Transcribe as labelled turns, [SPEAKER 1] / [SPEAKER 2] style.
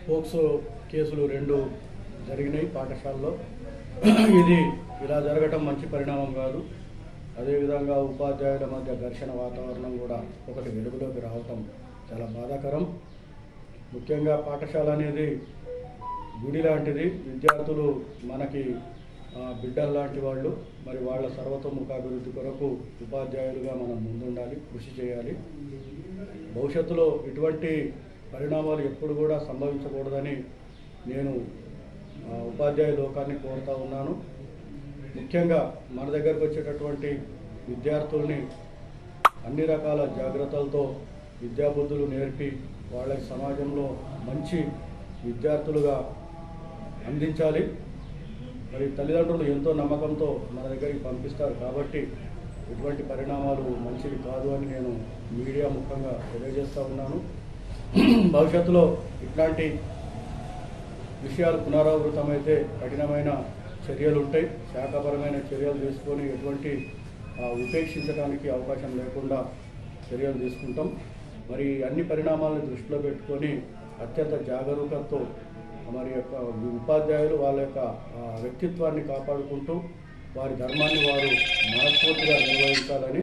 [SPEAKER 1] POCSO కేసులు 2 జరిగినాయి పాఠశాలలో. ఇది ఇలా జరగటం మంచి పరిణామం కాదు. అదేవిధంగా ఉపాధ్యాయుల మధ్య ఘర్షణ వాతావరణం కూడా ఒకటి వెలుగులోకి రావటం చాలా బాధాకరం. ముఖ్యంగా పాఠశాల అనేది గుడి లాంటిది. విద్యార్థులు మనకి బిడ్డలు లాంటి వాళ్ళు. మరి వాళ్ళ సర్వతోముఖాభివృద్ధి కొరకు ఉపాధ్యాయులుగా మనం ముందుండాలి, కృషి చేయాలి. భవిష్యత్తులో ఇటువంటి పరిణామాలు ఎప్పుడు కూడా సంభవించకూడదని నేను ఉపాధ్యాయ లోకాన్ని కోరుతూ ఉన్నాను. ముఖ్యంగా మన దగ్గరకు వచ్చేటటువంటి విద్యార్థుల్ని అన్ని రకాల జాగ్రత్తలతో విద్యాబుద్ధులు నేర్పి వాళ్ళకి సమాజంలో మంచి విద్యార్థులుగా అందించాలి. మరి తల్లిదండ్రులు ఎంతో నమ్మకంతో మన దగ్గరికి పంపిస్తారు కాబట్టి ఇటువంటి పరిణామాలు మంచిది కాదు అని నేను మీడియా ముఖంగా తెలియజేస్తూ ఉన్నాను. భవిష్యత్తులో ఇట్లాంటి విషయాలు పునరావృతమైతే కఠినమైన చర్యలు ఉంటాయి. శాఖాపరమైన చర్యలు తీసుకొని ఎటువంటి ఉపేక్షించడానికి అవకాశం లేకుండా చర్యలు తీసుకుంటాం. మరి అన్ని పరిణామాలను దృష్టిలో పెట్టుకొని అత్యంత జాగరూకతతో మరి యొక్క ఉపాధ్యాయులు వాళ్ళ యొక్క వ్యక్తిత్వాన్ని కాపాడుకుంటూ వారి ధర్మాన్ని వారు మనస్ఫూర్తిగా నిర్వహించాలని